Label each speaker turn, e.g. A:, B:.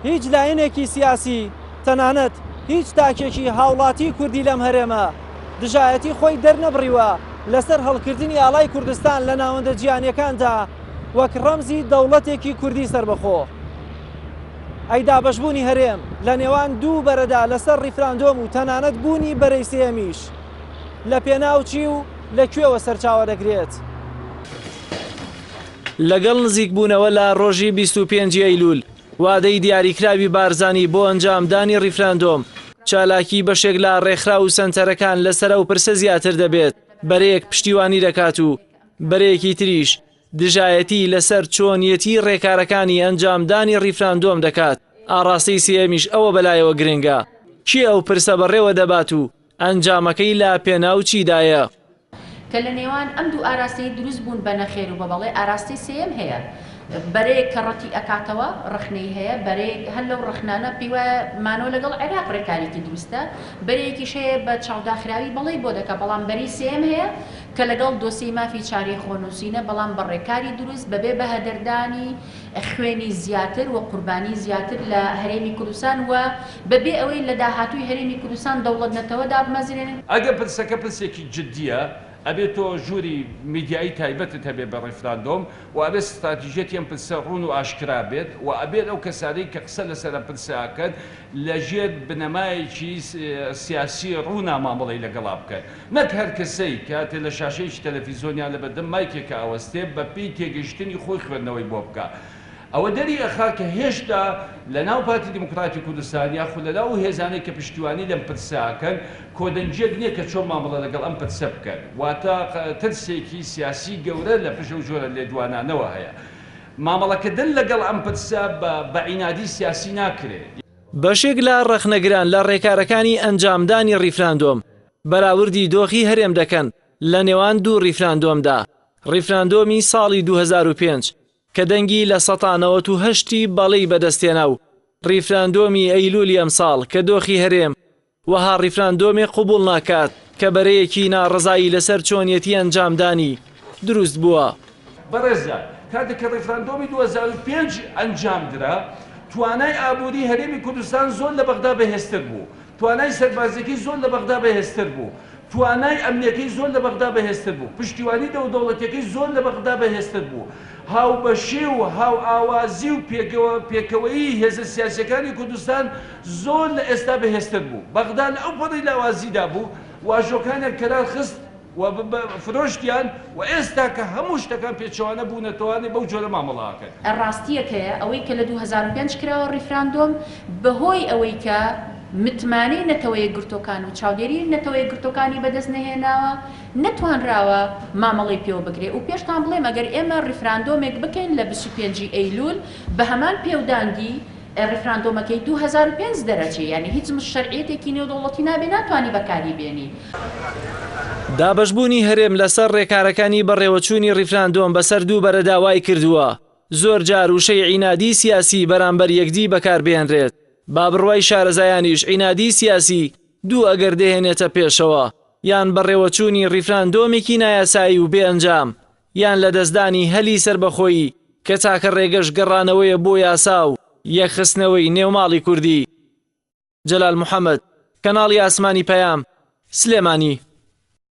A: هیچ لایەنێکی سیاسی تەنانەت هیچ تاکێکی هاوڵاتی کوردی لەم هەرێمە دژایەتی خۆی دەرنەبڕیوە لەسەر هەڵکردنی ئاڵای کوردستان لە ناوەندە جیهانیەکاندا وەک ڕەمزی دەوڵەتێکی کوردی سربەخۆ. ئەی دابەشبوونی هەرێم لە نێوان دوو بەرەدا لەسەر ڕیفراندۆم و تەنانەت بوونی بەرەی سێمیش لە پێناوچی و لەکوێوە سەرچاوە دەگرێت.
B: لەگەڵ نزیک بوونەوە لە ڕۆژی 25 ئەیلول وادەی دیاریکراوی بارزانی بۆ ئەنجامدانی ڕیفراندۆم چالاکی بەشێک لە ڕێکخرا و سەنتەرەکان لەسەر و پرسە زیاتر دەبێت بەرەیەک پشتیوانی دەکات و بەرەیەکی تریش دژایەتی لەسەر چۆنیەتی ڕێکارەکانی ئەنجامدانی ڕیفراندۆم دەکات. ئاڕاستەی سێمیش ئەوە بەلایەوە گرنگە کێ ئەو پرسە بەڕێوە دەبات و ئەنجامەکەی لە پێناوچیدایە.
C: کە لە نێوان ئەم دوو ئاراستەی دروست بوون بە نەخێر و بەبەڵێ ئاراستەی سێم هەیە بەرەیەک کە ڕەتی ئەکاتەوە ڕخنەی هەیە بەرەیەک هەر لەو ڕخنانە پیوە مانەوە لەگەڵ عێراق ڕێکارێکی دروستە بەرەیەکیش هەیە بە چاوداخراوی بەڵێ بۆ دەکە بەڵام بەری سێم هەیە کە لەگەڵ دۆسی مافی چاری خۆنووسینە بەڵام بە ڕێکاری دروست بەبێ بە هەدەردانی خوێنی زیاتر و قوربانی زیاتر لە هەرێمی کوردستان و بەبێ ئەوەی لە داهاتووی هەرێمی کوردستان دەوڵەت نەتەوە دابمەزرێنن.
D: ئەگە پرسەکە پرسێکی جددیە ئەبێت تۆ ژووری میدیایی تایبەتت هەبێت بە ڕیفراندۆم و ئەبێت استراتیژێتی ئەم پرسە ڕوون و ئاشکرا بێت و ئەبێت ئەو کەسانەی کە قسە لەسەر پرسەکەن لەژێر بنەمایەکی سیاسی ڕوونا مامەڵەی لەگەڵا بکەن نەک هەر کەسەی کاتێ لە شاشەیەکی تەلەڤیزۆنیان لە بەردەم مایکێکە ئەوەستێ بە پێی تێگەیشتنی خۆی خوێندنەوەی بۆ بکە. ئەوە دەری ئەخا کە هێشتا لە ناو پارتی دیموکراتی کوردستان یاخود لەناو هێزانەی کە پشتیوانی لەم پرسەکەن کۆدەنجێک نییە کە چۆن مامەڵە لەگەڵ ئەم پرسە بکەن واتە ترسێکی سیاسی گەورە لە پشە و جۆرە لێدوانانەوە هەیە. مامەڵەکردن لەگەڵ ئەم پرسە بە عینادی سیاسی ناکرێت.
B: بەشێک لە ڕەخنەگران لە ڕێکارەکانی ئەنجامدانی ڕیفراندۆم بەراوردی دۆخی هەرێم دەکەن لە نێوان دوو ڕیفراندۆمدا ڕیفراندۆمی ساڵی 2005 کە دەنگی لە 1970 بەڵی بەدەستێنا و ڕیفراندۆمی ئەیلولی ئەمساڵ کە دۆخی هەرێم وەها ڕیفراندۆمی قبول ناکات کە بەرەیەکی ناڕزایی لەسەر چۆنیەتی ئەنجامدانی دروست بووە.
D: بەڕێزە کاتێک کە ڕیفراندۆمی 2005 ئەنجامدرا توانای ئابووری هەرێمی کوردستان زۆر لە بەغدا بەهێزتر بوو توانای سەربازیەکەی زۆر لە بەغدا بەهێزتر بوو توانای ئەمنیەکەی زۆر لە بەغدا بەهێزتر بوو پشتیوانی دەوڵەتەکەی زۆر لە بەغدا بەهێزتر بوو هاوبەشی و هاو ئاوازی و پێکەوەیی هێزە سیاسیەکانی کوردستان زۆر لە ئێستا بەهێزتر بوو بەغدا لە ئەو پەڕی لاوازیدا بوو واژۆکانێک کەرار خست و فرۆشتیان و ئێستا کە هەموو شتەکان پێچەوانە بوو نەتوانێت بەو جۆرە مامەڵاکەن.
C: ڕاستیەکەیە ئەوەی کە لە 2005 کراوە ڕیفراندۆم بەهۆی ئەوەی کە متمانەی نەتەوەی گرتوەکان و چاودێری نەتەوەی گرتوەکانی بەدەست نەهێناوە نەتوانراوە مامەڵی پێوە بگرێ و پێشتان بڵێم ئەگەر ئێمە ڕیفراندۆمێک بکەین لە 25 ئەیلول بە هەمان پێودانگی ڕیفراندۆمەکەی 2005 دەرەچێ یعنی هیچ شەرعیەتێکی نێودەوڵەتی نابێ ناتوانی بەکاری بێنی.
B: دابەشبوونی هەرێم لەسەر ڕێکارەکانی بەڕێوەچوونی ڕیفراندۆم بەسەر دوو بەرەداوای کردووە زۆر جار وشەی عینادی سیاسی بەرامبەر یەکدی بەکاربێنرێت با بڕوای شارەزایانیش عینادی سیاسی دوو ئەگەر دەهێنێتە پێشەوە یان بەڕێوەچوونی ڕیفراندۆمێکی نایاسایی و بێئەنجام یان لە دەستدانی هەلی سربەخۆیی کە تاکە ڕێگەش گەڕانەوەیە بۆ یاسا و یەکخستنەوەی نێوماڵی کوردی. جەلال محەممەد، کەناڵی ئاسمانی پەیام، سلێمانی.